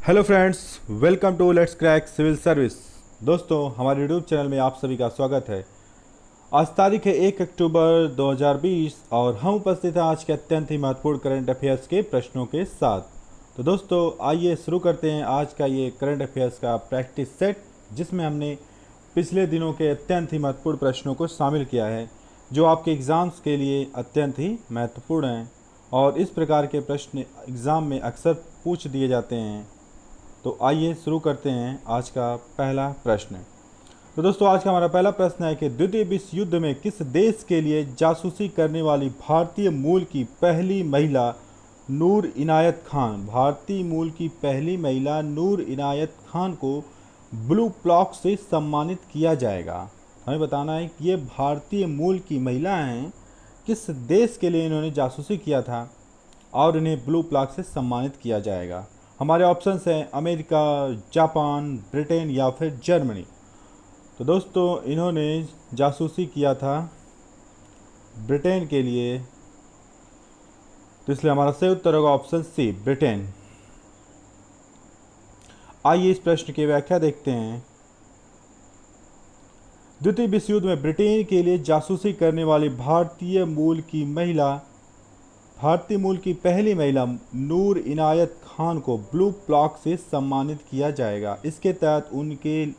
Hello friends, welcome to let's crack civil service. दोस्तों, हमारे YouTube channel में आप सभी का स्वागत है। आज तारीख है 1 अक्टूबर 2020 और हम उपस्थित हैं आज के अत्यंत ही महत्वपूर्ण करंट अफेयर्स के प्रश्नों के साथ। तो दोस्तों, आइए शुरू करते हैं आज का ये करंट अफेयर्स का प्रैक्टिस सेट, जिसमें हमने पिछले दिनों के अत्यंत ही महत्वपूर्ण प्रश्नों को शामिल किया है, जो आपके एग्ज़ाम्स के लिए अत्यंत ही महत्वपूर्ण हैं और इस प्रकार के प्रश्न एग्ज़ाम में अक्सर पूछ दिए जाते हैं। तो आइए शुरू करते हैं आज का पहला प्रश्न। तो दोस्तों, आज का हमारा पहला प्रश्न है कि द्वितीय विश्व युद्ध में किस देश के लिए जासूसी करने वाली भारतीय मूल की पहली महिला नूर इनायत खान, भारतीय मूल की पहली महिला नूर इनायत खान को ब्लू प्लॉक से सम्मानित किया जाएगा। हमें बताना है कि ये भारतीय मूल की महिला हैं, किस देश के लिए इन्होंने जासूसी किया था और इन्हें ब्लू प्लॉक से सम्मानित किया जाएगा। हमारे ऑप्शंस हैं अमेरिका, जापान, ब्रिटेन या फिर जर्मनी। तो दोस्तों, इन्होंने जासूसी किया था ब्रिटेन के लिए, तो इसलिए हमारा सही उत्तर होगा ऑप्शन सी, ब्रिटेन। आइए इस प्रश्न की व्याख्या देखते हैं। द्वितीय विश्व युद्ध में ब्रिटेन के लिए जासूसी करने वाली भारतीय मूल की पहली महिला नूर इनायत खान को ब्लू प्लॉक से सम्मानित किया जाएगा। इसके तहत उनके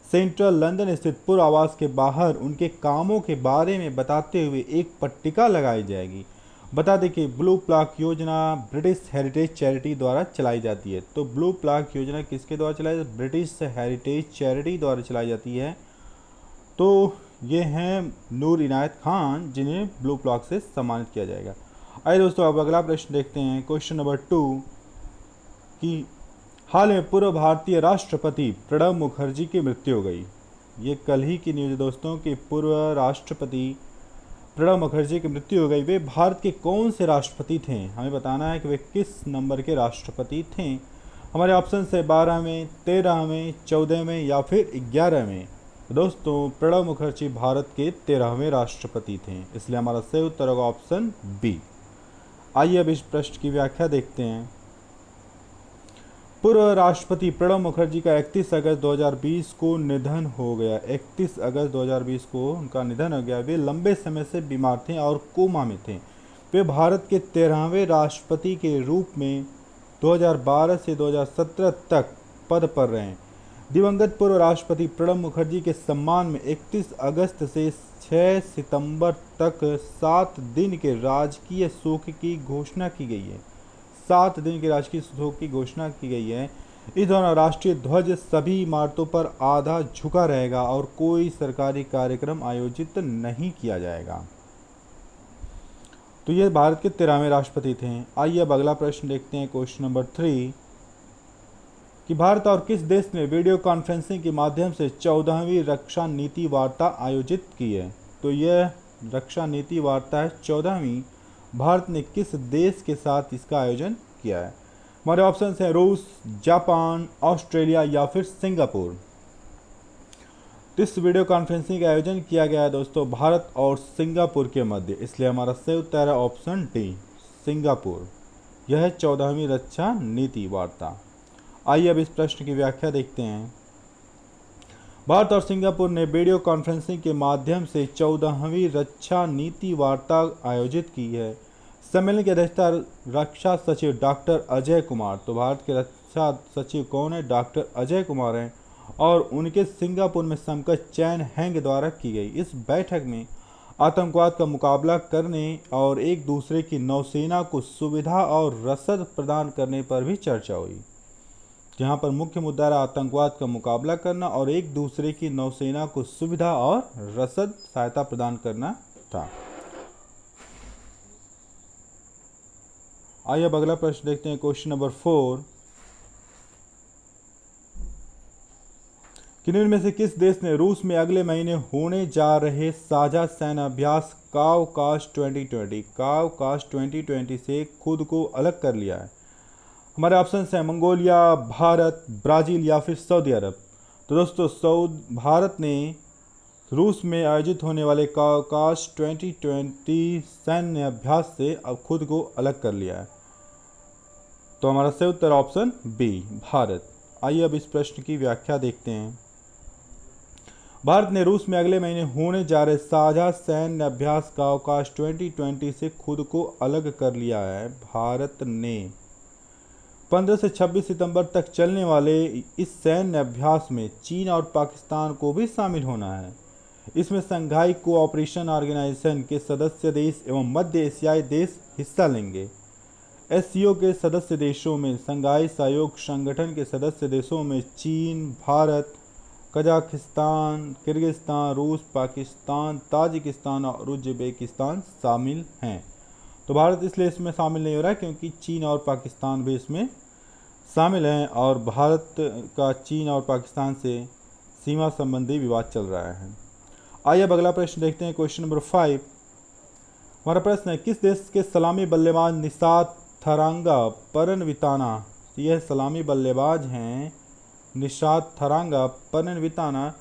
सेंट्रल लंदन स्थित पूर्व आवास के बाहर उनके कामों के बारे में बताते हुए एक पट्टिका लगाई जाएगी। बता दें कि ब्लू प्लॉक योजना ब्रिटिश हेरिटेज चैरिटी द्वारा चलाई जाती है। तो ब्लू प्लॉक योजना किसके द्वारा चलाई जाती है? ब्रिटिश हेरिटेज चैरिटी द्वारा चलाई जाती है। तो ये हैं नूर इनायत खान, जिन्हें ब्लू प्लॉक से सम्मानित किया जाएगा। आइए दोस्तों, अब अगला प्रश्न देखते हैं, क्वेश्चन नंबर 2, कि हाल में पूर्व भारतीय राष्ट्रपति प्रणब मुखर्जी की मृत्यु हो गई। ये कल ही की न्यूज़ है दोस्तों कि पूर्व राष्ट्रपति प्रणब मुखर्जी की मृत्यु हो गई। वे भारत के कौन से राष्ट्रपति थे? हमें बताना है कि वे किस नंबर के राष्ट्रपति थे। हमारे ऑप्शन है 12वें, 13वें, 14वें या फिर 11वें। दोस्तों, प्रणब मुखर्जी भारत के 13वें राष्ट्रपति थे, इसलिए हमारा सही उत्तर होगा ऑप्शन बी। आइए अब इस प्रश्न की व्याख्या देखते हैं। पूर्व राष्ट्रपति प्रणब मुखर्जी का 31 अगस्त 2020 को निधन हो गया। 31 अगस्त 2020 को उनका निधन हो गया। वे लंबे समय से बीमार थे और कोमा में थे। वे भारत के 13वें राष्ट्रपति के रूप में 2012 से 2017 तक पद पर रहे। दिवंगत पूर्व राष्ट्रपति प्रणब मुखर्जी के सम्मान में 31 अगस्त से 6 सितंबर तक 7 दिन के राजकीय शोक की घोषणा की गई है। 7 दिन के राजकीय शोक की घोषणा की गई है। इस दौरान राष्ट्रीय ध्वज सभी इमारतों पर आधा झुका रहेगा और कोई सरकारी कार्यक्रम आयोजित नहीं किया जाएगा। तो ये भारत के 13वें राष्ट्रपति थे। आइए अब अगला प्रश्न देखते हैं, क्वेश्चन नंबर 3, कि भारत और किस देश ने वीडियो कॉन्फ्रेंसिंग के माध्यम से 14वीं रक्षा नीति वार्ता आयोजित की है? तो यह रक्षा नीति वार्ता है 14वीं। भारत ने किस देश के साथ इसका आयोजन किया है? हमारे ऑप्शन हैं रूस, जापान, ऑस्ट्रेलिया या फिर सिंगापुर। इस वीडियो कॉन्फ्रेंसिंग का आयोजन किया गया है दोस्तों भारत और सिंगापुर के मध्य, इसलिए हमारा सही उत्तर है ऑप्शन डी, सिंगापुर। यह है 14वीं रक्षा नीति वार्ता। आइए अब इस प्रश्न की व्याख्या देखते हैं। भारत और सिंगापुर ने वीडियो कॉन्फ्रेंसिंग के माध्यम से 14वीं रक्षा नीति वार्ता आयोजित की है। सम्मेलन की अध्यक्षता रक्षा सचिव डॉक्टर अजय कुमार, तो भारत के रक्षा सचिव कौन है? डॉक्टर अजय कुमार हैं, और उनके सिंगापुर में समकक्ष चैन हैंग द्वारा की गई। इस बैठक में आतंकवाद का मुकाबला करने और एक दूसरे की नौसेना को सुविधा और रसद प्रदान करने पर भी चर्चा हुई। यहाँ पर मुख्य मुद्दा रहा आतंकवाद का मुकाबला करना और एक दूसरे की नौसेना को सुविधा और रसद सहायता प्रदान करना था। आइए अब अगला प्रश्न देखते हैं, क्वेश्चन नंबर 4, कि निम्न में से किस देश ने रूस में अगले महीने होने जा रहे साझा सैन्य अभ्यास कावकाश 2020 से खुद को अलग कर लिया है? हमारे ऑप्शन हैं मंगोलिया, भारत, ब्राज़ील या फिर सऊदी अरब। तो दोस्तों, भारत ने रूस में आयोजित होने वाले कावकाश 2020 सैन्य अभ्यास से अब खुद को अलग कर लिया है। तो हमारा सही उत्तर ऑप्शन बी, भारत। आइए अब इस प्रश्न की व्याख्या देखते हैं। भारत ने रूस में अगले महीने होने जा रहे साझा सैन्य अभ्यास का अवकाश 2020 से खुद को अलग कर लिया है। भारत ने 15 से 26 सितंबर तक चलने वाले इस सैन्य अभ्यास में चीन और पाकिस्तान को भी शामिल होना है। इसमें शंघाई कोऑपरेशन ऑर्गेनाइजेशन के सदस्य देश एवं मध्य एशियाई देश हिस्सा लेंगे। एससीओ के सदस्य देशों में शंघाई सहयोग संगठन के सदस्य देशों में चीन, भारत, कजाकिस्तान, किर्गिस्तान, रूस, पाकिस्तान, ताजिकिस्तान और उज्बेकिस्तान शामिल हैं। तो भारत इसलिए इसमें शामिल नहीं हो रहा है क्योंकि चीन और पाकिस्तान भी इसमें शामिल हैं और भारत का चीन और पाकिस्तान से सीमा संबंधी विवाद चल रहा है। आइए अब अगला प्रश्न देखते हैं, क्वेश्चन नंबर 5। हमारा प्रश्न है, किस देश के सलामी बल्लेबाज निशात थरांगा परनविताना, यह सलामी बल्लेबाज हैं निशात थरांगा परनविताना,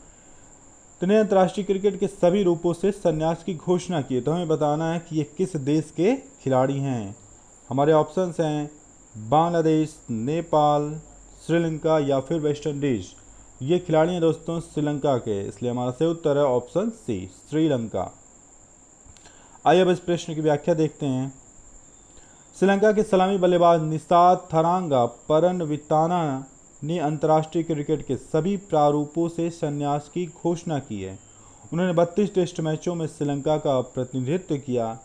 ने अंतर्राष्ट्रीय क्रिकेट के सभी रूपों से संन्यास की घोषणा की है। तो हमें बताना है कि ये किस देश के खिलाड़ी हैं। हमारे ऑप्शंस हैं बांग्लादेश, नेपाल, श्रीलंका या फिर वेस्ट इंडीज। ये खिलाड़ी हैं दोस्तों श्रीलंका के, इसलिए हमारा सही उत्तर है ऑप्शन सी, श्रीलंका। आइए अब इस प्रश्न की व्याख्या देखते हैं। श्रीलंका के सलामी बल्लेबाज निशात थरांगा परनविताना ने अंतर्राष्ट्रीय क्रिकेट के सभी प्रारूपों से संन्यास की घोषणा की है। उन्होंने 32 टेस्ट मैचों में श्रीलंका का प्रतिनिधित्व किया।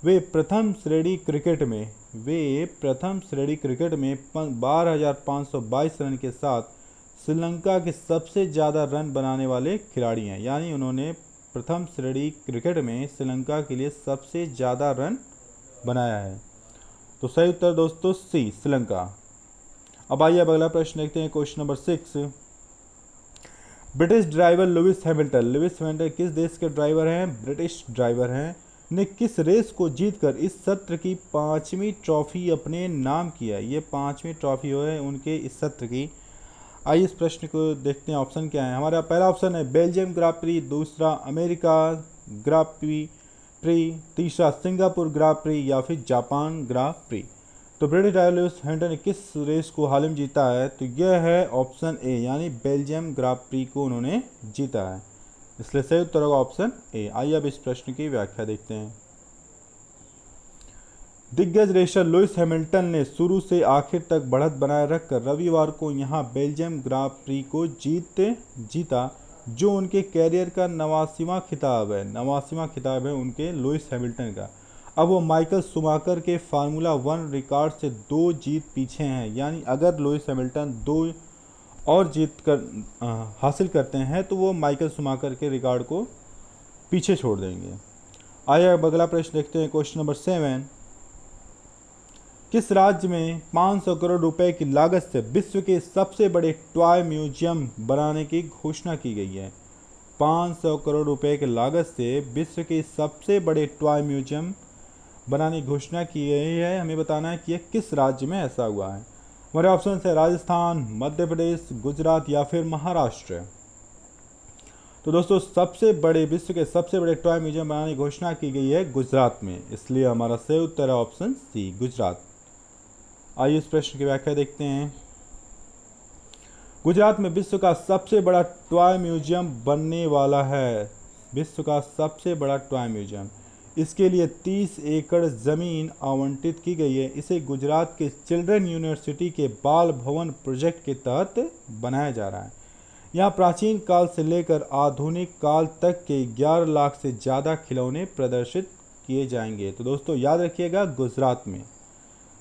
वे प्रथम श्रेणी क्रिकेट में 12,522 रन के साथ श्रीलंका के सबसे ज़्यादा रन बनाने वाले खिलाड़ी हैं। यानी उन्होंने प्रथम श्रेणी क्रिकेट में श्रीलंका के लिए सबसे ज़्यादा रन बनाया है। तो सही उत्तर दोस्तों सी, श्रीलंका। अब आइए अब अगला प्रश्न देखते हैं, question number 6। British driver Lewis Hamilton किस देश के ड्राइवर हैं? ब्रिटिश ड्राइवर हैं। ने किस रेस को जीतकर इस सत्र की 5वीं ट्रॉफी अपने नाम किया? ये 5वीं ट्रॉफी है उनके इस सत्र की। आइए इस प्रश्न को देखते हैं, ऑप्शन क्या है। हमारा पहला ऑप्शन है बेल्जियम ग्रां प्री, दूसरा अमेरिका ग्रां प्री, तीसरा सिंगापुर ग्रां प्री या फिर जापान ग्रां प्री। तो ब्रिटिश ड्राइवर लुइस हैमिल्टन ने किस रेस को हाल में जीता है? तो यह है ऑप्शन ए, यानी बेल्जियम ग्रां प्री को उन्होंने जीता है, इसलिए सही उत्तर होगा ऑप्शन ए। आइए अब इस प्रश्न की व्याख्या देखते हैं। दिग्गज रेसर लुइस हैमिल्टन ने शुरू से आखिर तक बढ़त बनाए रखकर रविवार को यहां बेल्जियम ग्रां प्री को जीता, जो उनके कैरियर का 89वां खिताब है उनके लुइस हैमिल्टन का। अब वो माइकल शुमाकर के फार्मूला 1 रिकॉर्ड से 2 जीत पीछे हैं। यानी अगर लुइस हैमिल्टन 2 और जीत कर हासिल करते हैं तो वो माइकल शुमाकर के रिकॉर्ड को पीछे छोड़ देंगे। आइए अब अगला प्रश्न देखते हैं, क्वेश्चन नंबर 7। किस राज्य में 500 करोड़ रुपए की लागत से विश्व के सबसे बड़े टॉय म्यूजियम बनाने की घोषणा की गई है? 500 करोड़ रुपए की लागत से विश्व के सबसे बड़े टॉय म्यूजियम बनाने की घोषणा की गई है। हमें बताना है कि यह किस राज्य में ऐसा हुआ है। हमारे ऑप्शन है राजस्थान, मध्य प्रदेश, गुजरात या फिर महाराष्ट्र। तो दोस्तों विश्व के सबसे बड़े टॉय म्यूजियम बनाने की घोषणा की गई है गुजरात में, इसलिए हमारा सही उत्तर है ऑप्शन सी, गुजरात। आइए इस प्रश्न की व्याख्या देखते हैं। गुजरात में विश्व का सबसे बड़ा टॉय म्यूजियम बनने वाला है। विश्व का सबसे बड़ा टॉय म्यूजियम, इसके लिए 30 एकड़ ज़मीन आवंटित की गई है। इसे गुजरात के चिल्ड्रन यूनिवर्सिटी के बाल भवन प्रोजेक्ट के तहत बनाया जा रहा है। यहाँ प्राचीन काल से लेकर आधुनिक काल तक के 11 लाख से ज़्यादा खिलौने प्रदर्शित किए जाएंगे। तो दोस्तों याद रखिएगा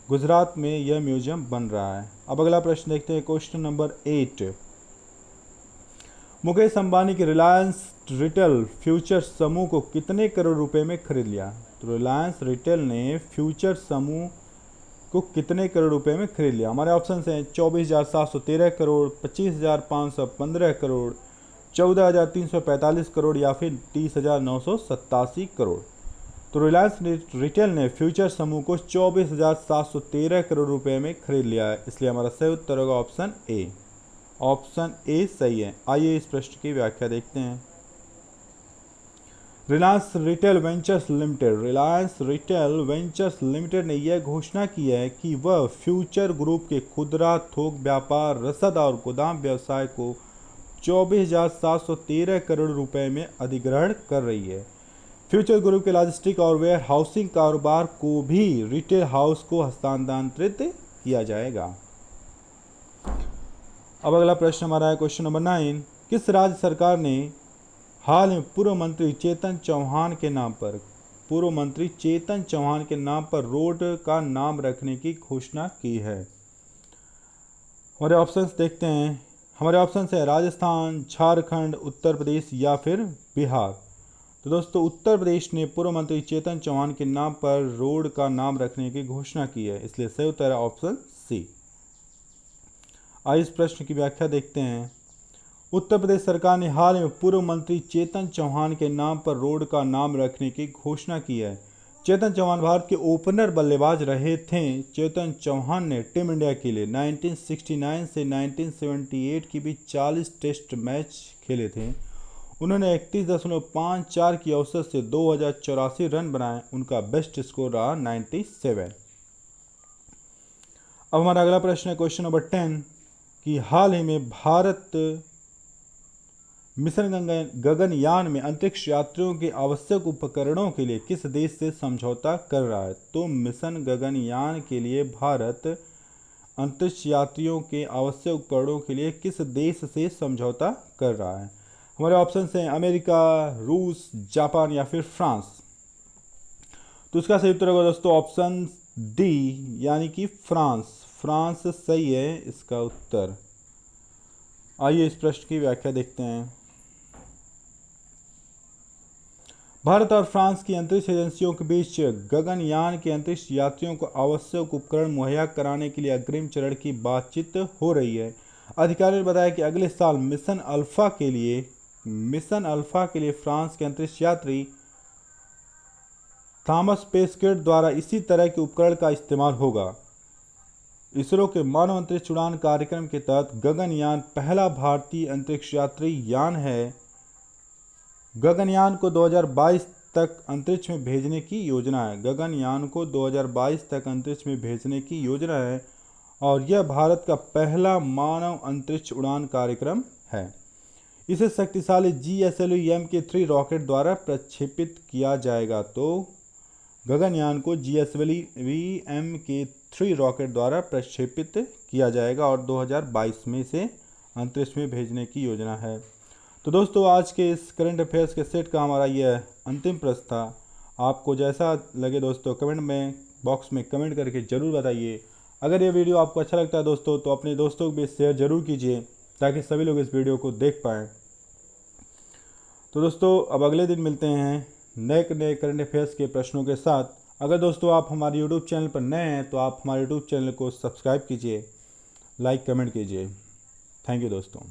गुजरात में यह म्यूजियम बन रहा है। अब अगला प्रश्न देखते हैं, क्वेश्चन नंबर 8। मुकेश अंबानी के रिलायंस रिटेल फ्यूचर्स समूह को कितने करोड़ रुपए में खरीद लिया? तो रिलायंस रिटेल ने फ्यूचर समूह को कितने करोड़ रुपए में खरीद लिया? हमारे ऑप्शन हैं 24,713 करोड़, 25,515 करोड़, 14,345 करोड़ या फिर 30,987 करोड़। तो रिलायंस रिटेल ने फ्यूचर समूह को 24,713 करोड़ रुपए में खरीद लिया है, इसलिए हमारा सही उत्तर होगा ऑप्शन ए। ऑप्शन ए सही है। आइए इस प्रश्न की व्याख्या देखते हैं। रिलायंस रिटेल वेंचर्स लिमिटेड ने यह घोषणा की है कि वह फ्यूचर ग्रुप के खुदरा थोक व्यापार, रसद और गोदाम व्यवसाय को 24,713 करोड़ रुपए में अधिग्रहण कर रही है। फ्यूचर ग्रुप के लॉजिस्टिक और वेयर हाउसिंग कारोबार को भी रिटेल हाउस को हस्तांतरित किया जाएगा। अब अगला प्रश्न हमारा है क्वेश्चन नंबर 9। किस राज्य सरकार ने हाल में पूर्व मंत्री चेतन चौहान के नाम पर रोड का नाम रखने की घोषणा की है? हमारे ऑप्शंस देखते हैं। हमारे ऑप्शंस है राजस्थान, झारखंड, उत्तर प्रदेश या फिर बिहार। तो दोस्तों उत्तर प्रदेश ने पूर्व मंत्री चेतन चौहान के नाम पर रोड का नाम रखने की घोषणा की है, इसलिए सही उत्तर है ऑप्शन सी। आइए इस प्रश्न की व्याख्या देखते हैं। उत्तर प्रदेश सरकार ने हाल में पूर्व मंत्री चेतन चौहान के नाम पर रोड का नाम रखने की घोषणा की है। चेतन चौहान भारत के ओपनर बल्लेबाज रहे थे। चेतन चौहान ने टीम इंडिया के लिए 1969 से 1978 के बीच 40 टेस्ट मैच खेले थे। उन्होंने 31.54 की औसत से 2084 रन बनाए। उनका बेस्ट स्कोर रहा 97। अब हमारा अगला प्रश्न है क्वेश्चन नंबर 10 कि हाल ही में भारत मिशन गगनयान में अंतरिक्ष यात्रियों के आवश्यक उपकरणों के लिए किस देश से समझौता कर रहा है? तो मिशन गगनयान के लिए भारत अंतरिक्ष यात्रियों के आवश्यक उपकरणों के लिए किस देश से समझौता कर रहा है? हमारे ऑप्शन हैं अमेरिका, रूस, जापान या फिर फ्रांस। तो इसका सही उत्तर होगा दोस्तों ऑप्शन डी यानी कि फ्रांस। फ्रांस सही है इसका उत्तर। आइए इस प्रश्न की व्याख्या देखते हैं। भारत और फ्रांस की अंतरिक्ष एजेंसियों के बीच गगनयान के अंतरिक्ष यात्रियों को आवश्यक उपकरण मुहैया कराने के लिए अग्रिम चरण की बातचीत हो रही है। अधिकारियों ने बताया कि अगले साल मिशन अल्फा के लिए फ्रांस के अंतरिक्ष यात्री थॉमस पेस्केट द्वारा इसी तरह के उपकरण का इस्तेमाल होगा। इसरो के मानव अंतरिक्ष उड़ान कार्यक्रम के तहत गगनयान पहला भारतीय अंतरिक्ष यात्री यान है। गगनयान को 2022 तक अंतरिक्ष में भेजने की योजना है। और यह भारत का पहला मानव अंतरिक्ष उड़ान कार्यक्रम है। इसे शक्तिशाली GSLV Mk3 रॉकेट द्वारा प्रक्षेपित किया जाएगा। तो गगनयान को GSLV Mk3 रॉकेट द्वारा प्रक्षेपित किया जाएगा और 2022 में इसे अंतरिक्ष में भेजने की योजना है। तो दोस्तों आज के इस करंट अफेयर्स के सेट का हमारा यह अंतिम प्रश्न था। आपको जैसा लगे दोस्तों कमेंट में बॉक्स में कमेंट करके ज़रूर बताइए। अगर ये वीडियो आपको अच्छा लगता है दोस्तों तो अपने दोस्तों को भी शेयर ज़रूर कीजिए ताकि सभी लोग इस वीडियो को देख पाएँ। तो दोस्तों अब अगले दिन मिलते हैं नए करंट अफेयर्स के प्रश्नों के साथ। अगर दोस्तों आप हमारे यूट्यूब चैनल पर नए हैं तो आप हमारे यूट्यूब चैनल को सब्सक्राइब कीजिए, लाइक कमेंट कीजिए। थैंक यू दोस्तों।